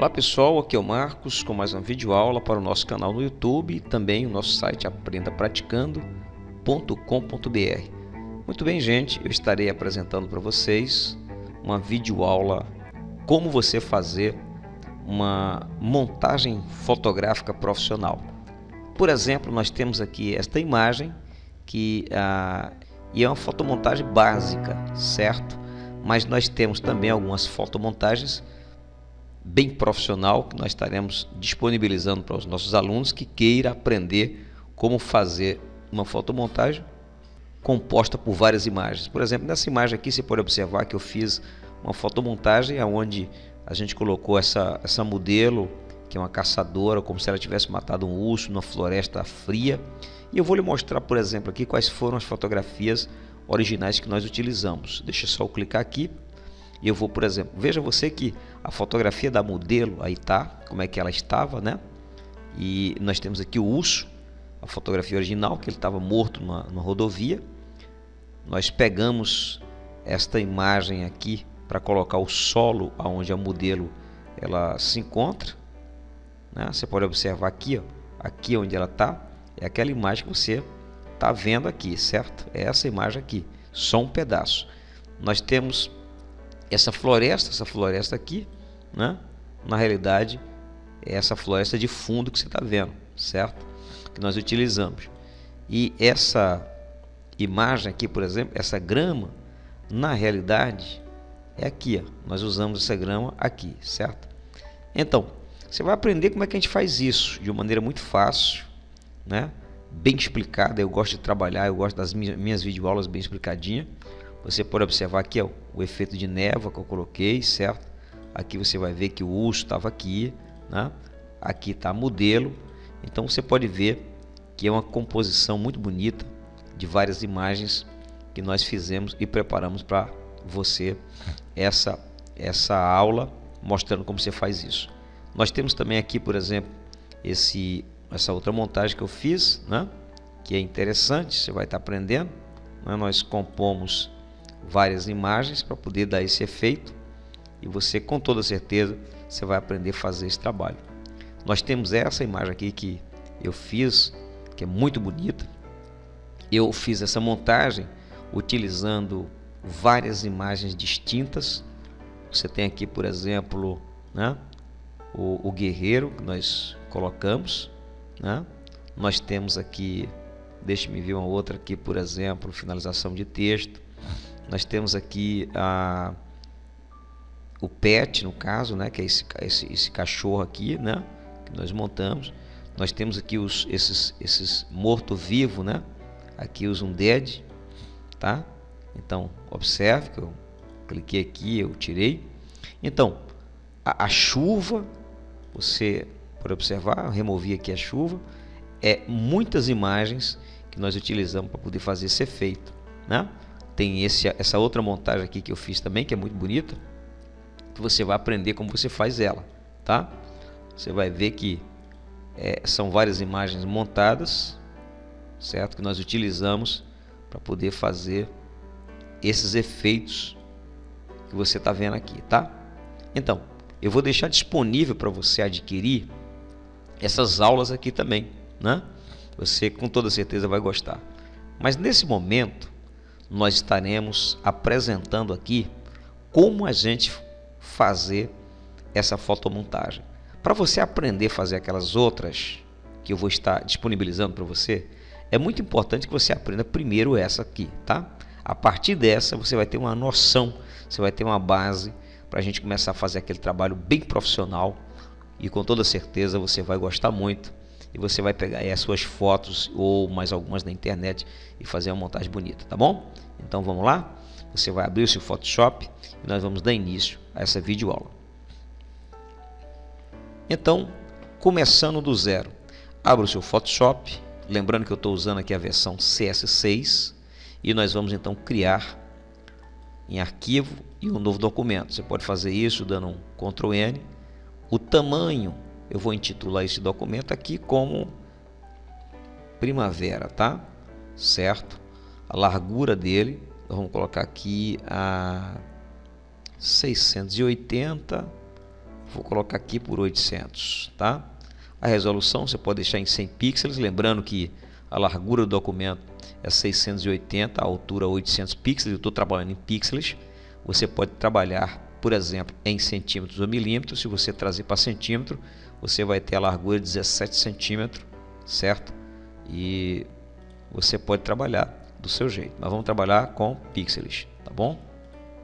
Olá pessoal, aqui é o Marcos com mais uma videoaula para o nosso canal no YouTube e também o nosso site aprendapraticando.com.br. Muito bem, gente, eu estarei apresentando para vocês uma videoaula como você fazer uma montagem fotográfica profissional. Por exemplo, nós temos aqui esta imagem que e é uma fotomontagem básica, certo? Mas nós temos também algumas fotomontagens bem profissional que nós estaremos disponibilizando para os nossos alunos que queiram aprender como fazer uma fotomontagem composta por várias imagens. Por exemplo, nessa imagem aqui você pode observar que eu fiz uma fotomontagem onde a gente colocou essa modelo, que é uma caçadora, como se ela tivesse matado um urso numa floresta fria. E eu vou lhe mostrar, por exemplo, aqui quais foram as fotografias originais que nós utilizamos. Deixa eu só clicar aqui. E eu vou, por exemplo, veja você que a fotografia da modelo, aí tá, como é que ela estava, né? E nós temos aqui o urso, a fotografia original, que ele estava morto numa rodovia. Nós pegamos esta imagem aqui para colocar o solo onde a modelo ela se encontra, né? Você pode observar aqui, ó, aqui onde ela está, é aquela imagem que você está vendo aqui, certo? É essa imagem aqui, só um pedaço. Nós temos essa floresta aqui, né? Na realidade, é essa floresta de fundo que você está vendo, certo? Que nós utilizamos. E essa imagem aqui, por exemplo, essa grama, na realidade, é aqui, ó. Nós usamos essa grama aqui, certo? Então, você vai aprender como é que a gente faz isso de uma maneira muito fácil, né? Bem explicada. Eu gosto de trabalhar, eu gosto das minhas videoaulas bem explicadinha. Você pode observar aqui, ó, o efeito de névoa que eu coloquei, certo? Aqui você vai ver que o urso estava aqui, né? Aqui está modelo. Então você pode ver que é uma composição muito bonita de várias imagens que nós fizemos e preparamos para você essa aula mostrando como você faz isso. Nós temos também aqui, por exemplo, essa outra montagem que eu fiz, né? Que é interessante, você vai estar aprendendo, né? Nós compomos várias imagens para poder dar esse efeito e você, com toda certeza, você vai aprender a fazer esse trabalho. Nós temos essa imagem aqui que eu fiz, que é muito bonita. Eu fiz essa montagem utilizando várias imagens distintas. Você tem aqui, por exemplo, né, o guerreiro que nós colocamos, né? Nós temos aqui, deixe-me ver uma outra aqui, por exemplo, finalização de texto. Nós temos aqui o pet, no caso, né, que é esse cachorro aqui, né, que nós montamos. Nós temos aqui esses morto-vivo, né, aqui os undead, tá? Então, observe que eu cliquei aqui, eu tirei. Então, a chuva, você pode observar, eu removi aqui a chuva. Muitas imagens que nós utilizamos para poder fazer esse efeito, né? Tem essa outra montagem aqui que eu fiz também, que é muito bonita, que você vai aprender como você faz ela, tá? Você vai ver que são várias imagens montadas, certo? Que nós utilizamos para poder fazer esses efeitos que você está vendo aqui, tá? Então, eu vou deixar disponível para você adquirir essas aulas aqui também, né? Você com toda certeza vai gostar. Mas nesse momento nós estaremos apresentando aqui como a gente fazer essa fotomontagem. Para você aprender a fazer aquelas outras que eu vou estar disponibilizando para você, é muito importante que você aprenda primeiro essa aqui, tá? A partir dessa você vai ter uma noção, você vai ter uma base para a gente começar a fazer aquele trabalho bem profissional e com toda certeza você vai gostar muito. E você vai pegar aí as suas fotos ou mais algumas na internet e fazer uma montagem bonita, tá bom? Então vamos lá? Você vai abrir o seu Photoshop e nós vamos dar início a essa videoaula. Então, começando do zero, abra o seu Photoshop, lembrando que eu estou usando aqui a versão CS6 e nós vamos então criar em arquivo e um novo documento. Você pode fazer isso dando um Ctrl N. O tamanho, eu vou intitular esse documento aqui como Primavera, tá? Certo? A largura dele, nós vamos colocar aqui a 680 Vou colocar aqui por 800, tá? A resolução você pode deixar em 100 pixels, lembrando que a largura do documento é 680, a altura 800 pixels, eu estou trabalhando em pixels. Você pode trabalhar, por exemplo, em centímetros ou milímetros. Se você trazer para centímetro, você vai ter a largura de 17 centímetros, certo? E você pode trabalhar do seu jeito, mas vamos trabalhar com pixels, tá bom?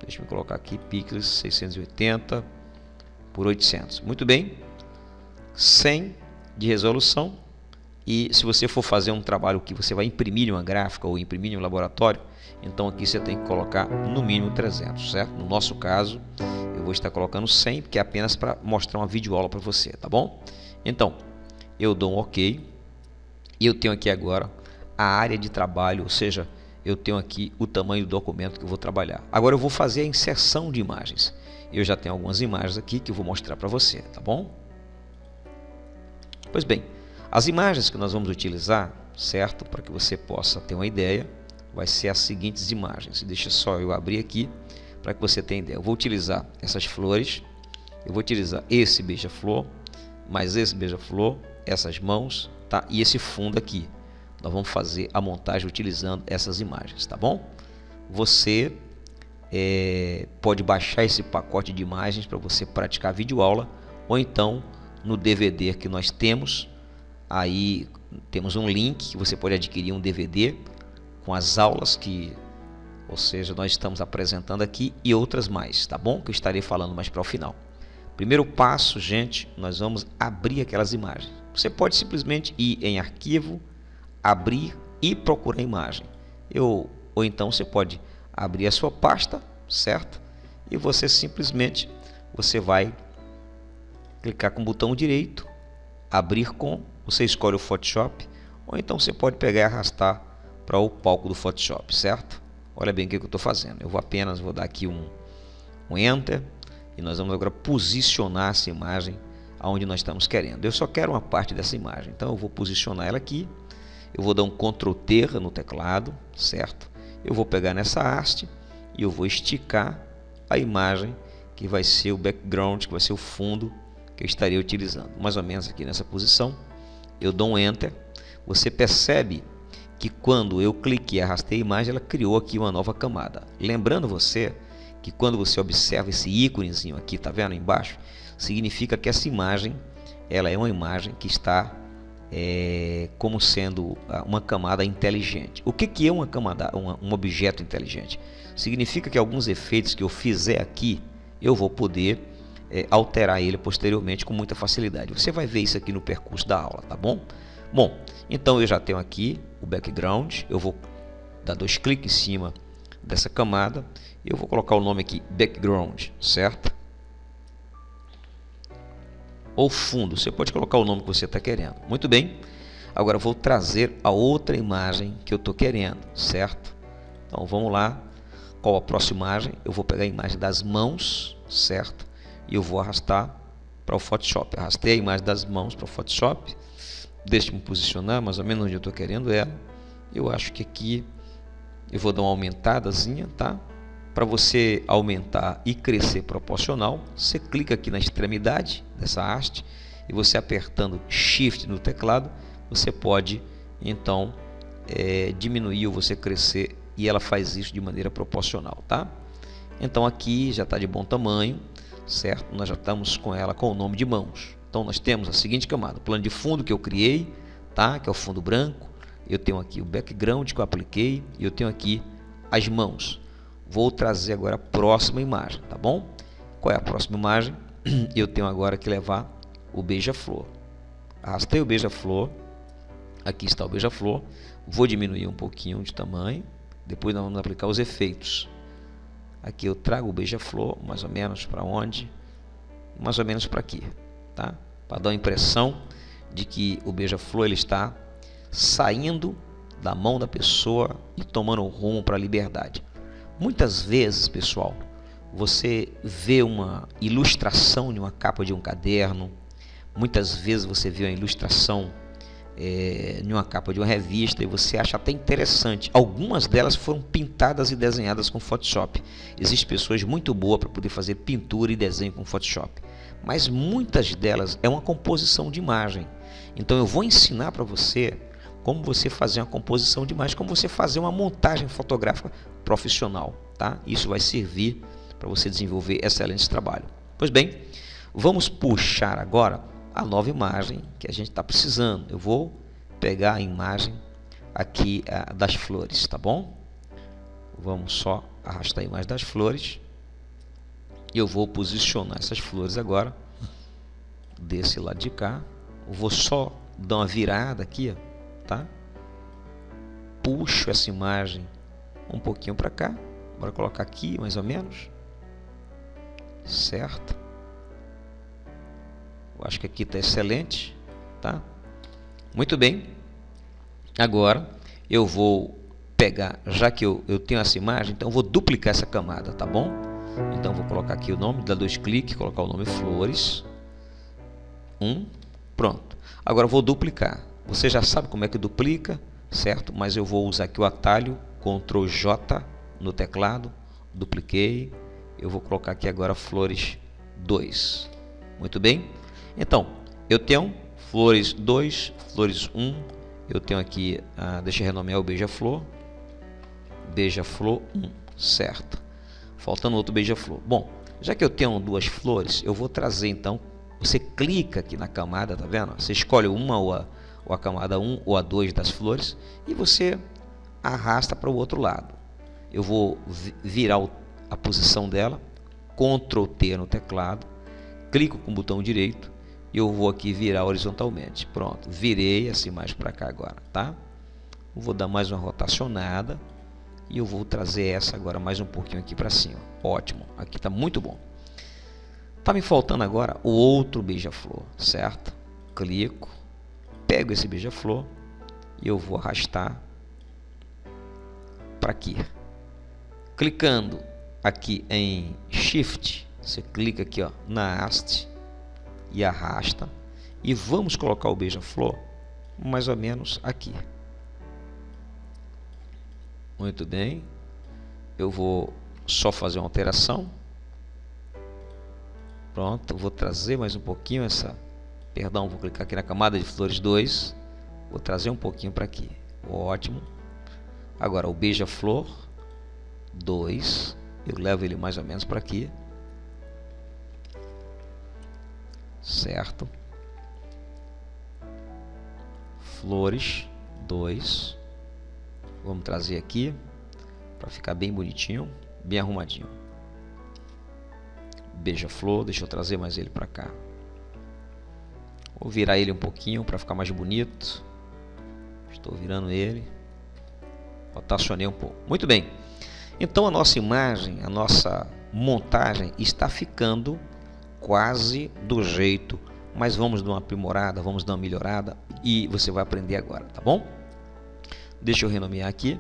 Deixa eu colocar aqui pixels 680 por 800. Muito bem, 100 de resolução. E se você for fazer um trabalho que você vai imprimir em uma gráfica ou imprimir em um laboratório, então aqui você tem que colocar no mínimo 300, certo? No nosso caso, eu vou estar colocando 100, que é apenas para mostrar uma videoaula para você, tá bom? Então, eu dou um OK e eu tenho aqui agora a área de trabalho, ou seja, eu tenho aqui o tamanho do documento que eu vou trabalhar. Agora eu vou fazer a inserção de imagens. Eu já tenho algumas imagens aqui que eu vou mostrar para você, tá bom? Pois bem, as imagens que nós vamos utilizar, certo? Para que você possa ter uma ideia, vai ser as seguintes imagens. Deixa só eu abrir aqui para que você tenha ideia. Eu vou utilizar essas flores, eu vou utilizar esse beija-flor, mais esse beija-flor, essas mãos, tá? E esse fundo aqui. Nós vamos fazer a montagem utilizando essas imagens, tá bom? Você pode baixar esse pacote de imagens para você praticar a videoaula, ou então no DVD que nós temos. Aí temos um link que você pode adquirir um DVD com as aulas que, ou seja, nós estamos apresentando aqui e outras mais, tá bom? Que eu estarei falando mais para o final. Primeiro passo, gente, nós vamos abrir aquelas imagens. Você pode simplesmente ir em arquivo, abrir e procurar a imagem. Ou então você pode abrir a sua pasta, certo? E você simplesmente vai clicar com o botão direito, abrir com, você escolhe o Photoshop, ou então você pode pegar e arrastar para o palco do Photoshop, certo? Olha bem o que eu estou fazendo. Eu vou dar aqui um Enter e nós vamos agora posicionar essa imagem aonde nós estamos querendo. Eu só quero uma parte dessa imagem, então eu vou posicionar ela aqui. Eu vou dar um Ctrl T no teclado, certo? Eu vou pegar nessa haste e eu vou esticar a imagem que vai ser o background, que vai ser o fundo que eu estaria utilizando. Mais ou menos aqui nessa posição. Eu dou um Enter. Você percebe que quando eu cliquei e arrastei a imagem, ela criou aqui uma nova camada. Lembrando você que quando você observa esse íconezinho aqui, tá vendo embaixo? Significa que essa imagem, ela é uma imagem que está como sendo uma camada inteligente. O que é uma camada, um objeto inteligente? Significa que alguns efeitos que eu fizer aqui, eu vou poder alterar ele posteriormente com muita facilidade. Você vai ver isso aqui no percurso da aula, tá bom? Bom, então eu já tenho aqui o background. Eu vou dar 2 cliques em cima dessa camada. Eu vou colocar o nome aqui, background, certo? Ou fundo, você pode colocar o nome que você está querendo. Muito bem, agora eu vou trazer a outra imagem que eu estou querendo, certo? Então vamos lá, qual a próxima imagem? Eu vou pegar a imagem das mãos, certo? E eu vou arrastar para o Photoshop. Arrastei a imagem das mãos para o Photoshop. Deixa eu me posicionar mais ou menos onde eu estou querendo ela. Eu acho que aqui eu vou dar uma aumentadazinha, tá? Para você aumentar e crescer proporcional, você clica aqui na extremidade dessa haste e você apertando Shift no teclado, você pode então diminuir ou você crescer, e ela faz isso de maneira proporcional, tá? Então aqui já está de bom tamanho, certo? Nós já estamos com ela com o nome de mãos. Então nós temos a seguinte camada: o plano de fundo que eu criei, tá? Que é o fundo branco. Eu tenho aqui o background que eu apliquei e eu tenho aqui as mãos. Vou trazer agora a próxima imagem, tá bom? Qual é a próxima imagem? Eu tenho agora que levar o beija-flor. Arrastei o beija-flor. Aqui está o beija-flor. Vou diminuir um pouquinho de tamanho. Depois nós vamos aplicar os efeitos. Aqui eu trago o beija-flor, mais ou menos para onde? Mais ou menos para aqui, tá? Para dar a impressão de que o beija-flor ele está saindo da mão da pessoa e tomando rumo para a liberdade. Muitas vezes, pessoal, você vê uma ilustração em uma capa de um caderno. Muitas vezes você vê uma ilustração em uma capa de uma revista e você acha até interessante. Algumas delas foram pintadas e desenhadas com Photoshop. Existem pessoas muito boas para poder fazer pintura e desenho com Photoshop. mas muitas delas é uma composição de imagem. Então eu vou ensinar para você como você fazer uma composição de imagem, como você fazer uma montagem fotográfica profissional, tá? Isso vai servir para você desenvolver excelente trabalho. Pois bem, vamos puxar agora a nova imagem que a gente está precisando. Eu vou pegar a imagem aqui das flores, tá bom? Vamos só arrastar a imagem das flores. E eu vou posicionar essas flores agora desse lado de cá. Eu vou só dar uma virada aqui, tá? Puxo essa imagem um pouquinho para cá. Bora colocar aqui mais ou menos. Certo? Eu acho que aqui está excelente, tá? Muito bem. Agora eu vou pegar, já que eu tenho essa imagem, então eu vou duplicar essa camada, tá bom? Então vou colocar aqui o nome, dar 2 cliques, colocar o nome flores. Pronto. Agora eu vou duplicar. Você já sabe como é que duplica, certo? Mas eu vou usar aqui o atalho Ctrl J no teclado. Dupliquei. Eu vou colocar aqui agora flores 2. Muito bem. Então, eu tenho flores 2, flores 1. Eu tenho aqui, deixa eu renomear o beija-flor. Beija-flor 1, certo. Faltando outro beija-flor. Bom, já que eu tenho 2 flores, eu vou trazer então. Você clica aqui na camada, tá vendo? Você escolhe uma ou a camada 1 ou a 2 das flores e você arrasta para o outro lado. Eu vou virar a posição dela, Ctrl T no teclado, clico com o botão direito e eu vou aqui virar horizontalmente. Pronto, virei essa imagem para cá agora, tá? Vou dar mais uma rotacionada e eu vou trazer essa agora mais um pouquinho aqui para cima. Ótimo, aqui está muito bom. Tá me faltando agora o outro beija-flor, certo? Clico, pego esse beija-flor e eu vou arrastar para aqui. Clicando aqui em Shift, você clica aqui ó, na haste e arrasta. E vamos colocar o beija-flor mais ou menos aqui. Muito bem. Eu vou só fazer uma alteração. Pronto, vou trazer mais um pouquinho essa... Perdão, vou clicar aqui na camada de flores 2. Vou trazer um pouquinho para aqui. Ótimo. Agora o beija-flor 2. Eu levo ele mais ou menos para aqui. Certo. Flores 2. Vamos trazer aqui para ficar bem bonitinho, bem arrumadinho. Beija-flor, deixa eu trazer mais ele para cá. Vou virar ele um pouquinho para ficar mais bonito. Estou virando ele. Rotacionei um pouco. Muito bem. Então a nossa imagem, a nossa montagem está ficando quase do jeito, mas vamos dar uma aprimorada, vamos dar uma melhorada e você vai aprender agora, tá bom? Deixa eu renomear aqui.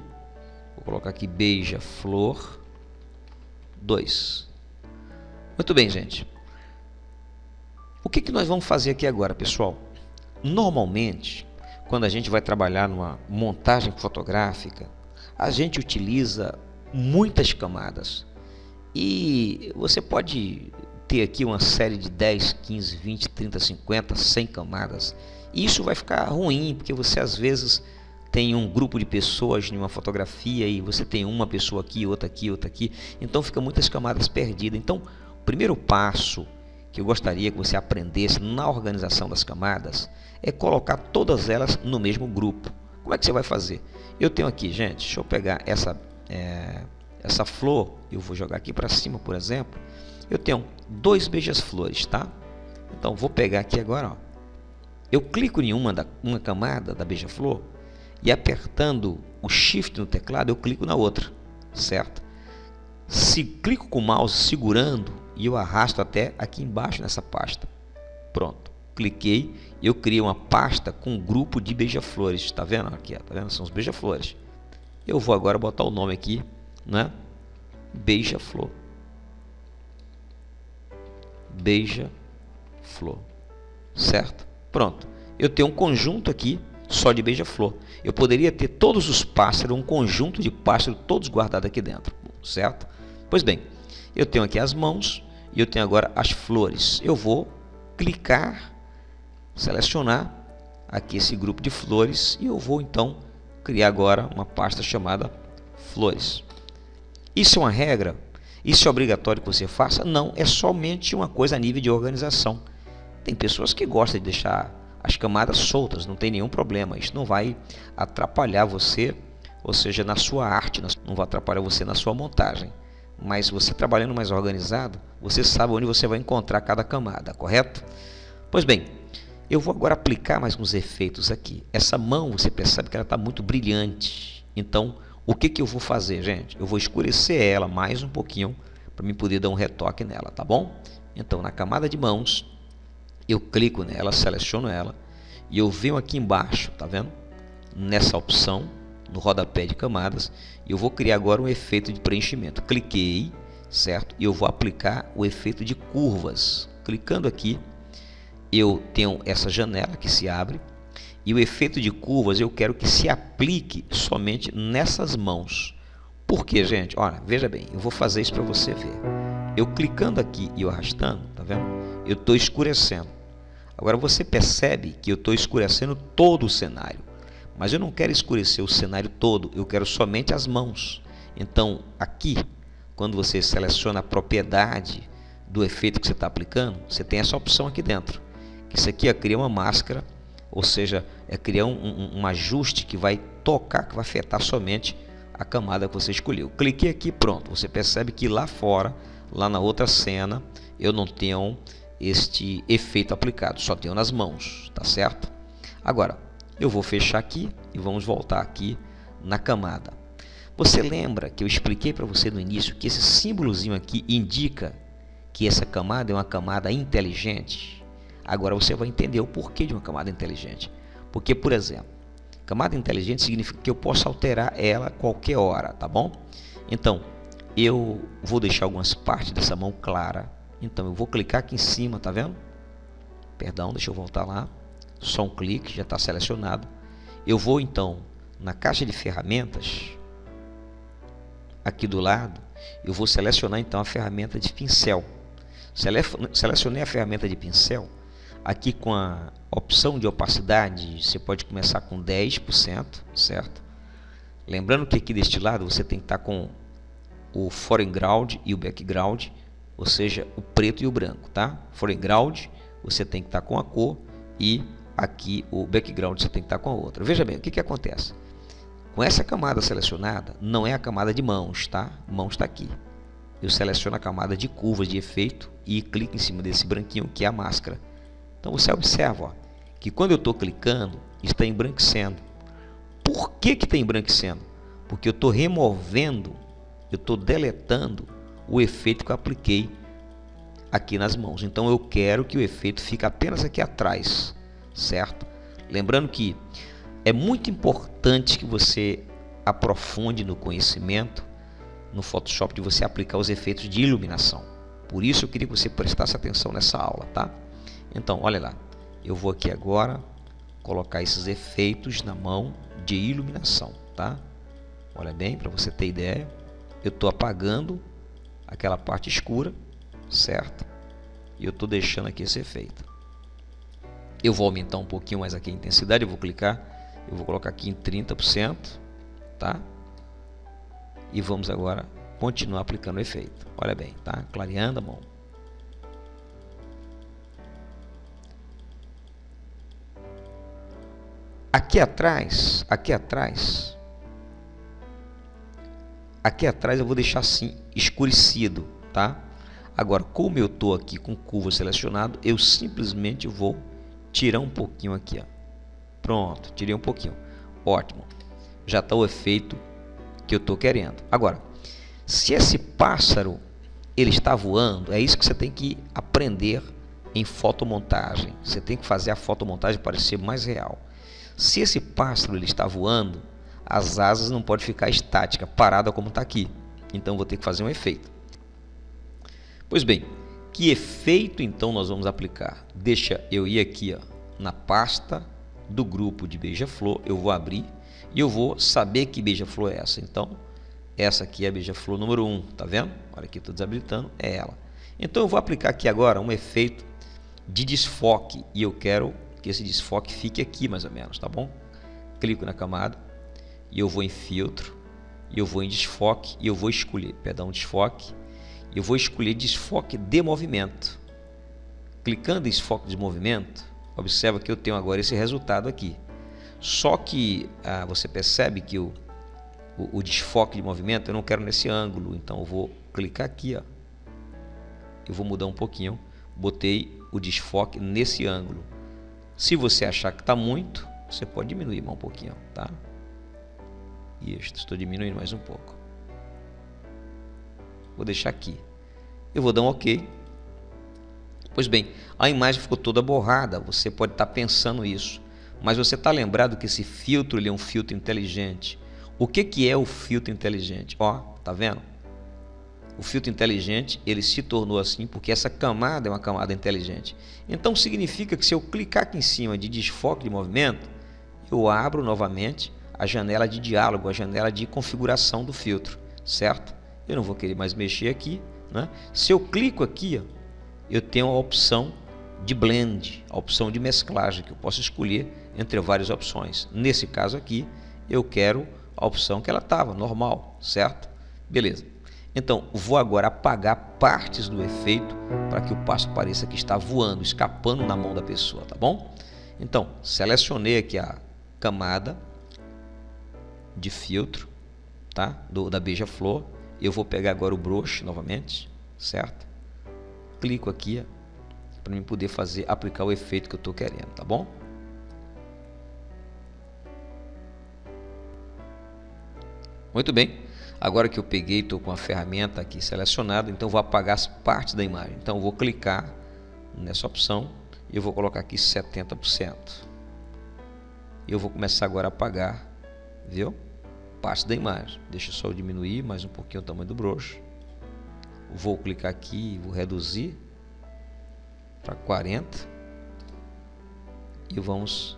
Vou colocar aqui beija-flor 2. Muito bem, gente. O que nós vamos fazer aqui agora, pessoal? Normalmente, quando a gente vai trabalhar numa montagem fotográfica, a gente utiliza muitas camadas. E você pode ter aqui uma série de 10, 15, 20, 30, 50, 100 camadas. E isso vai ficar ruim, porque você às vezes tem um grupo de pessoas em uma fotografia e você tem uma pessoa aqui, outra aqui, outra aqui. Então fica muitas camadas perdidas. Então, o primeiro passo que eu gostaria que você aprendesse na organização das camadas é colocar todas elas no mesmo grupo. Como é que você vai fazer? Eu tenho aqui, gente, deixa eu pegar essa flor, eu vou jogar aqui para cima, por exemplo. Eu tenho 2 beija-flores, tá? Então vou pegar aqui agora, ó. Eu clico em uma camada da beija-flor e apertando o Shift no teclado, eu clico na outra, certo? Se clico com o mouse segurando e eu arrasto até aqui embaixo nessa pasta. Pronto, cliquei, eu criei uma pasta com um grupo de beija-flores, tá vendo aqui? Tá vendo? São os beija-flores. Eu vou agora botar o nome aqui, né? Beija-flor. Beija-flor, certo? Pronto, eu tenho um conjunto aqui só de beija-flor. Eu poderia ter todos os pássaros, um conjunto de pássaros todos guardados aqui dentro, certo? Pois bem, eu tenho aqui as mãos e eu tenho agora as flores. Eu vou clicar, selecionar aqui esse grupo de flores e eu vou então criar agora uma pasta chamada flores. Isso é uma regra? Isso é obrigatório que você faça? Não, é somente uma coisa a nível de organização. Tem pessoas que gostam de deixar as camadas soltas, não tem nenhum problema. Isso não vai atrapalhar você, ou seja, na sua arte, não vai atrapalhar você na sua montagem. Mas você trabalhando mais organizado, você sabe onde você vai encontrar cada camada, correto? Pois bem, eu vou agora aplicar mais uns efeitos aqui. Essa mão, você percebe que ela está muito brilhante. Então, o que eu vou fazer, gente? Eu vou escurecer ela mais um pouquinho para mim poder dar um retoque nela, tá bom? Então, na camada de mãos, eu clico nela, seleciono ela e eu venho aqui embaixo, tá vendo? Nessa opção, no rodapé de camadas, e eu vou criar agora um efeito de preenchimento. Cliquei, certo? E eu vou aplicar o efeito de curvas. Clicando aqui, eu tenho essa janela que se abre e o efeito de curvas eu quero que se aplique somente nessas mãos. Por quê, gente? Olha, veja bem, eu vou fazer isso para você ver. Eu clicando aqui e eu arrastando, tá vendo? Eu estou escurecendo. Agora você percebe que eu estou escurecendo todo o cenário, mas eu não quero escurecer o cenário todo, eu quero somente as mãos. Então aqui, quando você seleciona a propriedade do efeito que você está aplicando, você tem essa opção aqui dentro. Isso aqui é criar uma máscara, ou seja, é criar um ajuste que vai tocar, que vai afetar somente a camada que você escolheu. Cliquei aqui, pronto. Você percebe que lá fora, lá na outra cena, eu não tenho este efeito aplicado, só tenho nas mãos, tá certo? Agora, eu vou fechar aqui e vamos voltar aqui na camada. Você lembra que eu expliquei para você no início que esse símbolozinho aqui indica que essa camada é uma camada inteligente? Agora você vai entender o porquê de uma camada inteligente. Porque, por exemplo, camada inteligente significa que eu posso alterar ela a qualquer hora, tá bom? Então, eu vou deixar algumas partes dessa mão clara. Então, eu vou clicar aqui em cima, tá vendo? Perdão, deixa eu voltar lá. Só um clique, já está selecionado. Eu vou, então, na caixa de ferramentas, aqui do lado, eu vou selecionar, então, a ferramenta de pincel. Selecionei a ferramenta de pincel. Aqui com a opção de opacidade, você pode começar com 10%, certo? Lembrando que aqui deste lado você tem que estar com o foreground e o background, ou seja, o preto e o branco, tá? Foreground você tem que estar com a cor e aqui o background você tem que estar com a outra. Veja bem, o que acontece? Com essa camada selecionada, não é a camada de mãos, tá? Mãos está aqui. Eu seleciono a camada de curvas de efeito e clico em cima desse branquinho que é a máscara. Então você observa, ó, que quando eu estou clicando, está embranquecendo. Por que está embranquecendo? Porque eu estou removendo, eu estou deletando o efeito que eu apliquei aqui nas mãos. Então eu quero que o efeito fique apenas aqui atrás, certo? Lembrando que é muito importante que você aprofunde no conhecimento no Photoshop de você aplicar os efeitos de iluminação. Por isso eu queria que você prestasse atenção nessa aula, tá? Então, olha lá, eu vou aqui agora colocar esses efeitos na mão de iluminação, tá? Olha bem, para você ter ideia, eu estou apagando aquela parte escura, certo? E eu estou deixando aqui esse efeito. Eu vou aumentar um pouquinho mais aqui a intensidade, eu vou clicar, eu vou colocar aqui em 30%, tá? E vamos agora continuar aplicando o efeito. Olha bem, tá? Clareando a mão. Aqui atrás eu vou deixar assim, escurecido, tá? Agora, como eu estou aqui com curva selecionado, eu simplesmente vou tirar um pouquinho aqui, ó. Pronto, tirei um pouquinho. Ótimo. Já está o efeito que eu estou querendo. Agora, se esse pássaro ele está voando, é isso que você tem que aprender em fotomontagem. Você tem que fazer a fotomontagem parecer mais real. Se esse pássaro ele está voando, as asas não podem ficar estática, parada como está aqui. Então vou ter que fazer um efeito. Pois bem, que efeito então nós vamos aplicar? Deixa eu ir aqui, ó, na pasta do grupo de beija-flor, eu vou abrir e eu vou saber que beija-flor é essa. Então, essa aqui é a beija-flor número 1, tá vendo? Olha aqui, estou desabilitando, é ela. Então eu vou aplicar aqui agora um efeito de desfoque e eu quero que esse desfoque fique aqui mais ou menos, tá bom? Clico na camada e eu vou em filtro e eu vou em desfoque e eu vou escolher, desfoque, e eu vou escolher desfoque de movimento. Clicando em desfoque de movimento, observa que eu tenho agora esse resultado aqui. Só que você percebe que o desfoque de movimento eu não quero nesse ângulo, então eu vou clicar aqui, ó. Eu vou mudar um pouquinho, botei o desfoque nesse ângulo. Se você achar que está muito, você pode diminuir mais um pouquinho, tá? Isso, estou diminuindo mais um pouco. Vou deixar aqui. Eu vou dar um OK. Pois bem, a imagem ficou toda borrada, você pode estar pensando isso, mas você está lembrado que esse filtro ele é um filtro inteligente. O que é o filtro inteligente? Ó, tá vendo? O filtro inteligente ele se tornou assim porque essa camada é uma camada inteligente. Então significa que se eu clicar aqui em cima de desfoque de movimento, eu abro novamente a janela de diálogo, a janela de configuração do filtro, certo? Eu não vou querer mais mexer aqui, né? Se eu clico aqui, ó, eu tenho a opção de blend, a opção de mesclagem, que eu posso escolher entre várias opções. Nesse caso aqui, eu quero a opção que ela estava, normal, certo? Beleza. Então, vou agora apagar partes do efeito para que o passo pareça que está voando, escapando na mão da pessoa, tá bom? Então, selecionei aqui a camada de filtro, tá? Da beija-flor. Eu vou pegar agora o brush novamente, certo? Clico aqui para mim poder aplicar o efeito que eu estou querendo, tá bom? Muito bem. Agora que eu peguei, estou com a ferramenta aqui selecionada, então vou apagar as partes da imagem. Então vou clicar nessa opção e eu vou colocar aqui 70%. E eu vou começar agora a apagar, viu? Parte da imagem. Deixa eu só diminuir mais um pouquinho o tamanho do brush. Vou clicar aqui e vou reduzir para 40 e vamos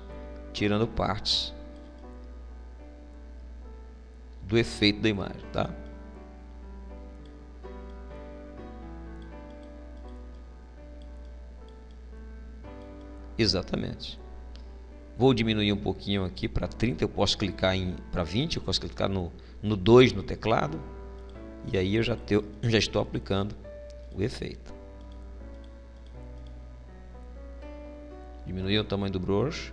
tirando partes do efeito da imagem, tá? Exatamente. Vou diminuir um pouquinho aqui para 30, eu posso clicar para 20, eu posso clicar no 2 no teclado e aí eu já estou aplicando o efeito. Diminuir o tamanho do brush.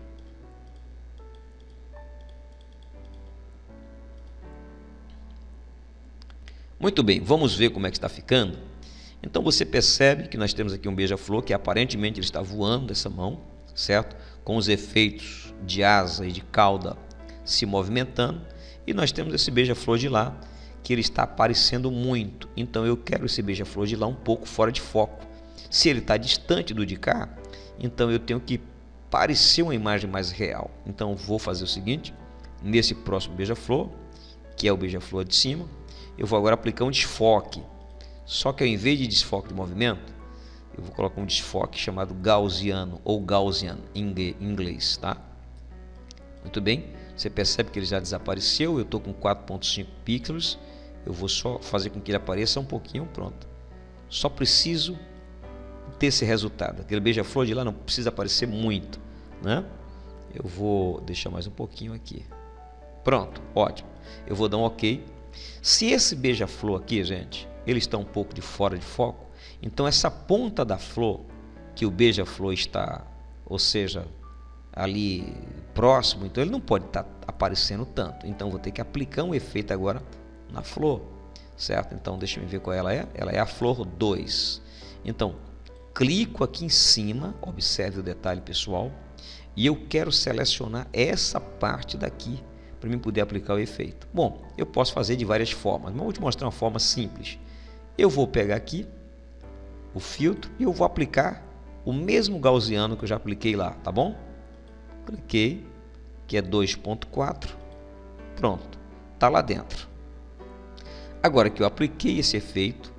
Muito bem, vamos ver como é que está ficando. Então você percebe que nós temos aqui um beija-flor que aparentemente ele está voando dessa mão, certo? Com os efeitos de asa e de cauda se movimentando. E nós temos esse beija-flor de lá que ele está aparecendo muito. Então eu quero esse beija-flor de lá um pouco fora de foco. Se ele está distante do de cá, então eu tenho que parecer uma imagem mais real. Então vou fazer o seguinte, nesse próximo beija-flor, que é o beija-flor de cima, eu vou agora aplicar um desfoque. Só que ao invés de desfoque de movimento, eu vou colocar um desfoque chamado gaussiano ou Gaussian em inglês, tá? Muito bem, você percebe que ele já desapareceu, eu estou com 4.5 pixels, eu vou só fazer com que ele apareça um pouquinho, pronto. Só preciso ter esse resultado, aquele beija-flor de lá não precisa aparecer muito, né? Eu vou deixar mais um pouquinho aqui. Pronto, ótimo. Eu vou dar um OK. Se esse beija-flor aqui, gente, ele está um pouco de fora de foco, então essa ponta da flor que o beija-flor está, ou seja, ali próximo, então ele não pode estar aparecendo tanto. Então vou ter que aplicar um efeito agora na flor, certo? Então deixa eu ver qual ela é. Ela é a flor 2. Então clico aqui em cima, observe o detalhe, pessoal, e eu quero selecionar essa parte daqui para mim poder aplicar o efeito. Bom, eu posso fazer de várias formas, mas vou te mostrar uma forma simples. Eu vou pegar aqui o filtro e eu vou aplicar o mesmo gaussiano que eu já apliquei lá, tá bom? Cliquei, que é 2.4, pronto, tá lá dentro. Agora que eu apliquei esse efeito,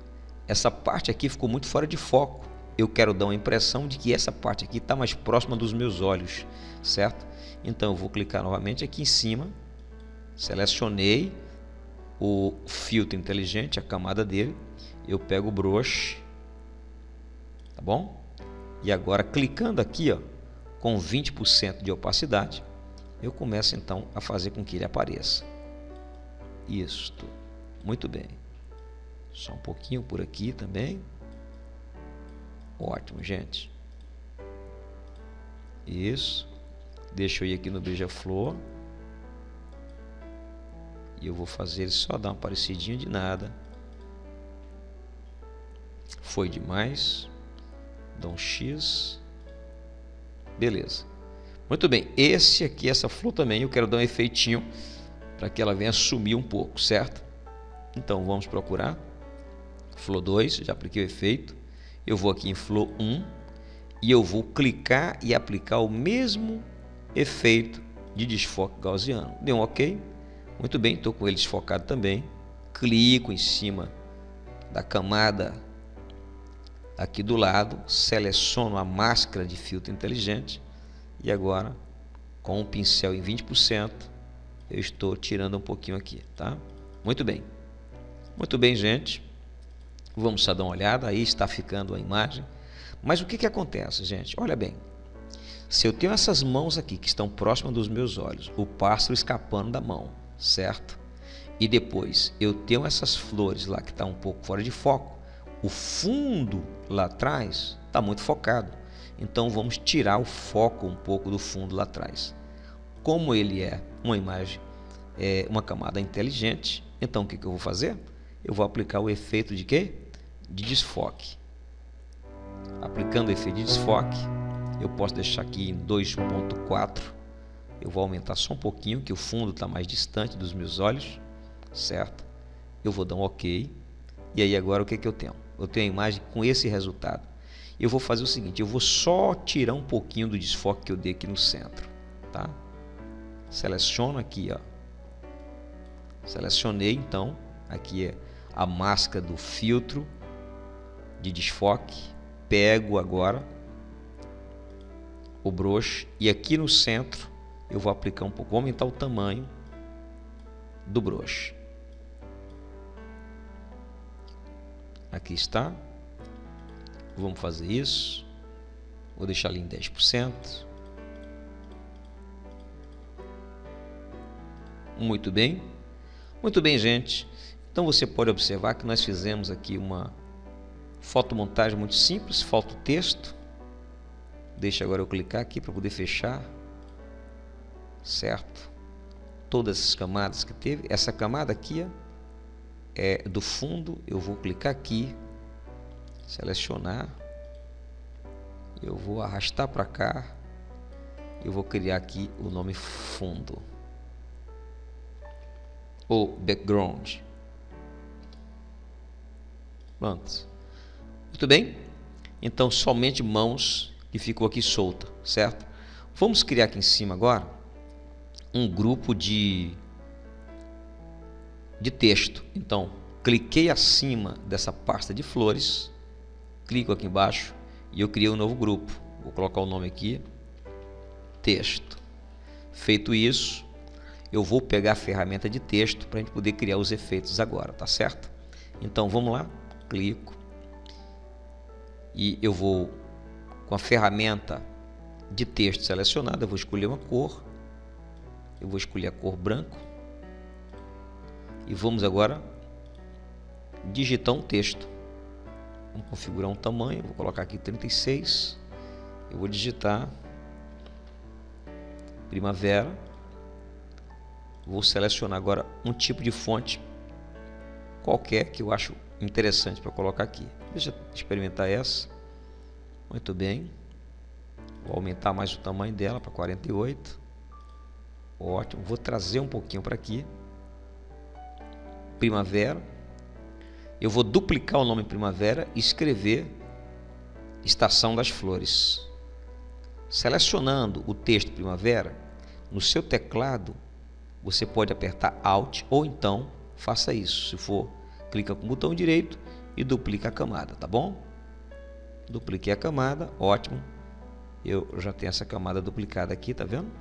essa parte aqui ficou muito fora de foco. Eu quero dar uma impressão de que essa parte aqui está mais próxima dos meus olhos, certo? Então eu vou clicar novamente aqui em cima, selecionei o filtro inteligente, a camada dele, eu pego o brush tá bom? E agora, clicando aqui, ó, com 20% de opacidade, eu começo então a fazer com que ele apareça. Isto, muito bem. Só um pouquinho por aqui também. Ótimo, gente. Isso. Deixa eu ir aqui no beija-flor. E eu vou fazer ele só dar uma parecidinha de nada. Foi demais. Dá um X. Beleza. Muito bem. Esse aqui, essa flor também, eu quero dar um efeitinho para que ela venha sumir um pouco, certo? Então vamos procurar. Flor 2, já apliquei o efeito. Eu vou aqui em flor 1 e eu vou clicar e aplicar o mesmo efeito de desfoque gaussiano. Deu um OK? Muito bem, estou com ele desfocado também. Clico em cima da camada aqui do lado, seleciono a máscara de filtro inteligente e agora, com o pincel em 20%, eu estou tirando um pouquinho aqui, tá? Muito bem. Muito bem, gente. Vamos só dar uma olhada, aí está ficando a imagem. Mas o que acontece, gente? Olha bem. Se eu tenho essas mãos aqui que estão próximas dos meus olhos, o pássaro escapando da mão, certo? E depois eu tenho essas flores lá que estão um pouco fora de foco, o fundo lá atrás está muito focado. Então vamos tirar o foco um pouco do fundo lá atrás. Como ele é uma imagem, uma camada inteligente, então o que eu vou fazer? Eu vou aplicar o efeito de quê? De desfoque. Aplicando o efeito de desfoque, eu posso deixar aqui em 2.4. Eu vou aumentar só um pouquinho, que o fundo está mais distante dos meus olhos, certo? Eu vou dar um OK. E aí agora o que eu tenho? Eu tenho a imagem com esse resultado. Eu vou fazer o seguinte, eu vou só tirar um pouquinho do desfoque que eu dei aqui no centro, tá? Seleciono aqui, ó. Selecionei, então, aqui é a máscara do filtro de desfoque. Pego agora o brush e aqui no centro eu vou aplicar um pouco, vou aumentar o tamanho do brush. Aqui está. Vamos fazer isso. Vou deixar ali em 10%. Muito bem. Muito bem, gente. Então você pode observar que nós fizemos aqui uma fotomontagem muito simples, falta o texto. Deixa agora eu clicar aqui para poder fechar, certo? Todas essas camadas que teve. Essa camada aqui é do fundo. Eu vou clicar aqui, selecionar. Eu vou arrastar para cá. Eu vou criar aqui o nome fundo ou background. Pronto. Muito bem. Então somente mãos que ficou aqui solta, certo? Vamos criar aqui em cima agora um grupo de texto. Então cliquei acima dessa pasta de flores, clico aqui embaixo e eu criei um novo grupo. Vou colocar o nome aqui, texto. Feito isso, eu vou pegar a ferramenta de texto para a gente poder criar os efeitos agora, tá certo? Então vamos lá, clico e eu vou com a ferramenta de texto selecionada, eu vou escolher uma cor, eu vou escolher a cor branco e vamos agora digitar um texto. Vamos configurar um tamanho, vou colocar aqui 36, eu vou digitar primavera, vou selecionar agora um tipo de fonte qualquer que eu acho interessante para colocar aqui. Deixa eu experimentar essa. Muito bem. Vou aumentar mais o tamanho dela para 48. Ótimo. Vou trazer um pouquinho para aqui. Primavera. Eu vou duplicar o nome primavera e escrever estação das flores. Selecionando o texto primavera, no seu teclado você pode apertar Alt ou então faça isso. Se for, clica com o botão direito e duplica a camada, tá bom? Dupliquei a camada, ótimo. Eu já tenho essa camada duplicada aqui, tá vendo?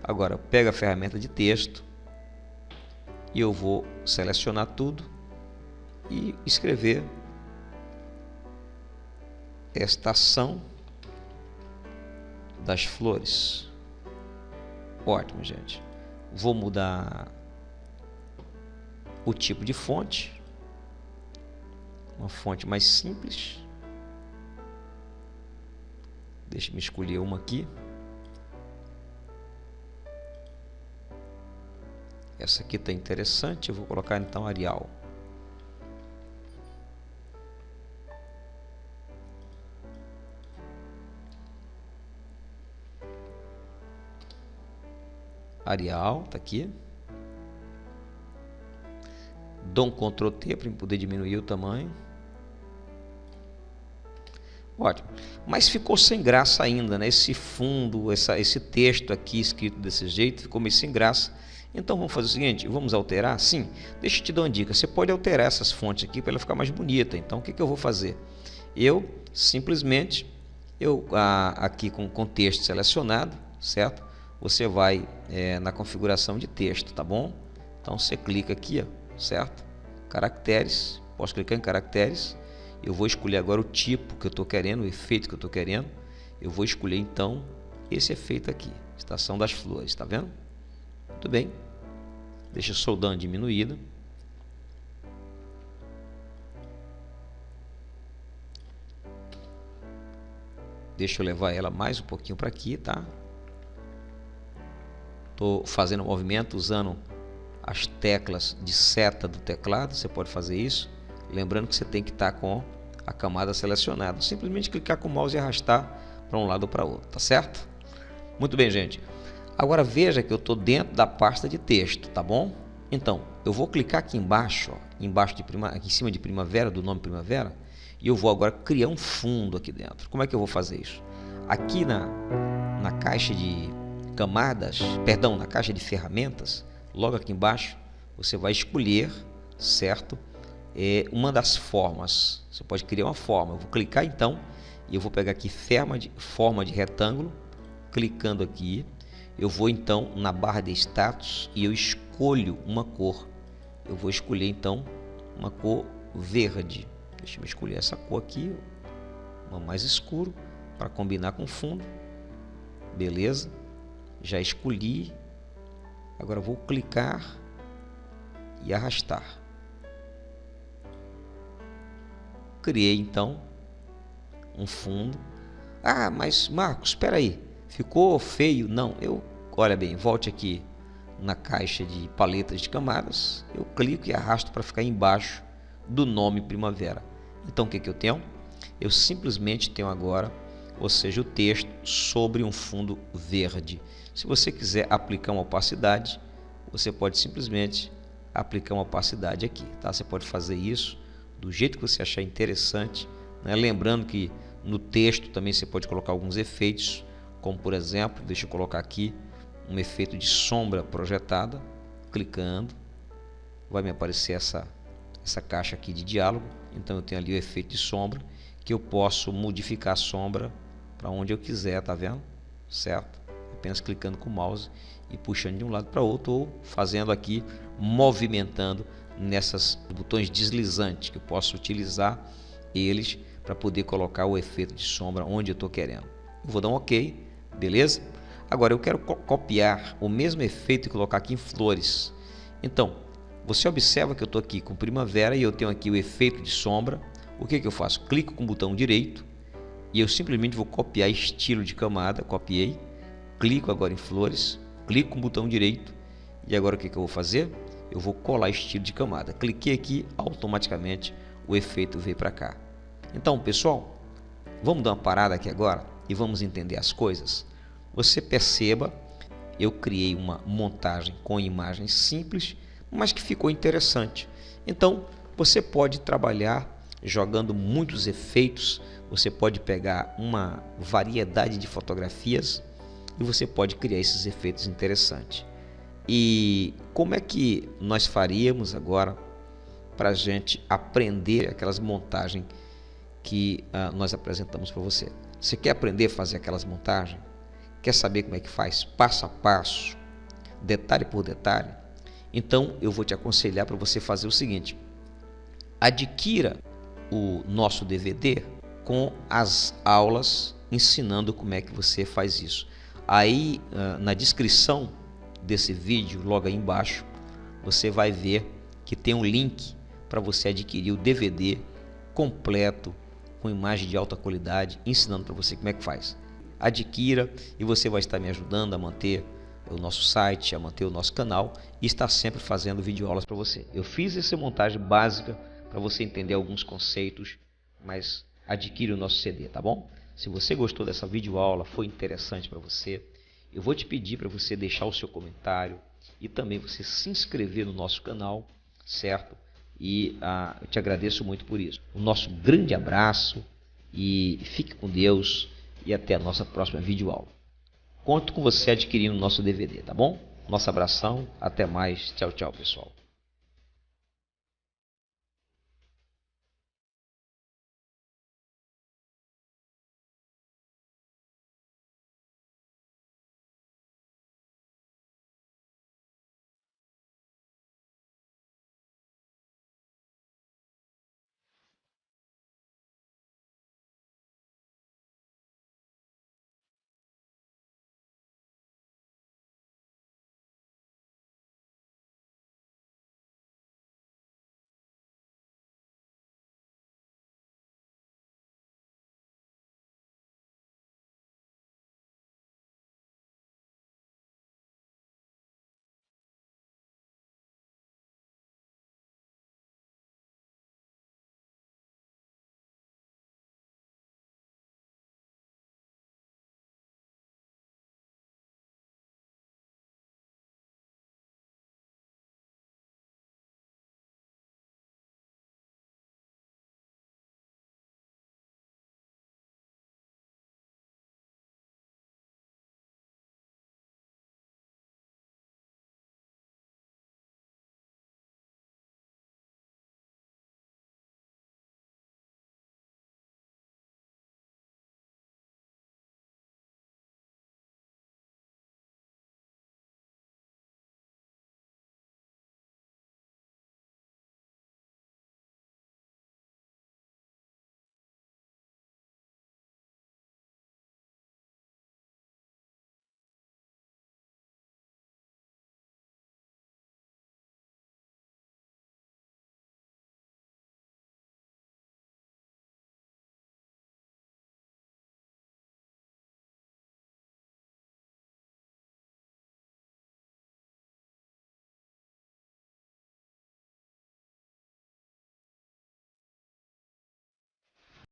Agora pega a ferramenta de texto e eu vou selecionar tudo e escrever Estação das flores. Ótimo, gente. Vou mudar o tipo de fonte, uma fonte mais simples. Deixa eu escolher uma aqui. Essa aqui está interessante, eu vou colocar então Arial. Arial, está aqui. Dou um Ctrl T para poder diminuir o tamanho. Ótimo. Mas ficou sem graça ainda, né? Esse fundo, esse texto aqui escrito desse jeito, ficou meio sem graça. Então vamos fazer o seguinte, vamos alterar? Sim, deixa eu te dar uma dica. Você pode alterar essas fontes aqui para ela ficar mais bonita. Então o que eu vou fazer? Eu simplesmente, aqui com texto selecionado, certo? Você vai na configuração de texto, tá bom? Então você clica aqui, ó, certo? Caracteres, posso clicar em caracteres. Eu vou escolher agora o tipo que eu estou querendo, o efeito que eu estou querendo. Eu vou escolher então esse efeito aqui, Estação das Flores, tá vendo? Muito bem. Deixa eu só dar uma diminuída. Deixa eu levar ela mais um pouquinho para aqui, tá? Estou fazendo o movimento usando as teclas de seta do teclado. Você pode fazer isso. Lembrando que você tem que estar com a camada selecionada. Simplesmente clicar com o mouse e arrastar para um lado ou para outro, tá certo? Muito bem, gente. Agora veja que eu estou dentro da pasta de texto, tá bom? Então, eu vou clicar aqui embaixo, ó, aqui em cima de primavera, do nome primavera, e eu vou agora criar um fundo aqui dentro. Como é que eu vou fazer isso? Aqui na caixa de camadas, perdão, na caixa de ferramentas, logo aqui embaixo, você vai escolher, certo? Uma das formas. Você pode criar uma forma. Eu vou clicar então e eu vou pegar aqui forma de retângulo, clicando aqui. Eu vou então na barra de status e eu escolho uma cor. Eu vou escolher então uma cor verde. Deixa eu escolher essa cor aqui, uma mais escuro, para combinar com o fundo. Beleza? Já escolhi. Agora eu vou clicar e arrastar. Criei então um fundo. Ah, mas Marcos, espera aí, ficou feio? Não, olha bem, volte aqui na caixa de paletas de camadas, eu clico e arrasto para ficar embaixo do nome primavera. Então o que eu tenho? Eu simplesmente tenho agora, ou seja, o texto sobre um fundo verde. Se você quiser aplicar uma opacidade, você pode simplesmente aplicar uma opacidade aqui, tá? Você pode fazer isso do jeito que você achar interessante, né? Lembrando que no texto também você pode colocar alguns efeitos, como por exemplo, deixa eu colocar aqui um efeito de sombra projetada, clicando, vai me aparecer essa caixa aqui de diálogo. Então eu tenho ali o efeito de sombra, que eu posso modificar a sombra para onde eu quiser, tá vendo? Certo? Apenas clicando com o mouse e puxando de um lado para outro, ou fazendo aqui, movimentando nessas botões deslizantes, que eu posso utilizar eles para poder colocar o efeito de sombra onde eu estou querendo. Eu vou dar um OK, beleza? Agora eu quero copiar o mesmo efeito e colocar aqui em flores. Então, você observa que eu estou aqui com primavera e eu tenho aqui o efeito de sombra. O que eu faço? Clico com o botão direito e eu simplesmente vou copiar estilo de camada. Copiei, clico agora em flores, clico com o botão direito e agora o que eu vou fazer? Eu vou colar estilo de camada. Cliquei aqui, automaticamente o efeito veio para cá. Então, pessoal, vamos dar uma parada aqui agora e vamos entender as coisas. Você perceba, eu criei uma montagem com imagens simples, mas que ficou interessante. Então, você pode trabalhar jogando muitos efeitos, você pode pegar uma variedade de fotografias e você pode criar esses efeitos interessantes. E como é que nós faríamos agora para a gente aprender aquelas montagens que nós apresentamos para você? Você quer aprender a fazer aquelas montagens? Quer saber como é que faz passo a passo, detalhe por detalhe? Então eu vou te aconselhar para você fazer o seguinte: adquira o nosso DVD com as aulas ensinando como é que você faz isso. Aí na descrição desse vídeo, logo aí embaixo, você vai ver que tem um link para você adquirir o DVD completo com imagem de alta qualidade, ensinando para você como é que faz. Adquira e você vai estar me ajudando a manter o nosso site, a manter o nosso canal e estar sempre fazendo videoaulas para você. Eu fiz essa montagem básica para você entender alguns conceitos, mas adquire o nosso CD, tá bom? Se você gostou dessa videoaula, foi interessante para você, eu vou te pedir para você deixar o seu comentário e também você se inscrever no nosso canal, certo? E eu te agradeço muito por isso. O nosso grande abraço e fique com Deus e até a nossa próxima videoaula. Conto com você adquirindo o nosso DVD, tá bom? Nosso abração, até mais, tchau, tchau, pessoal.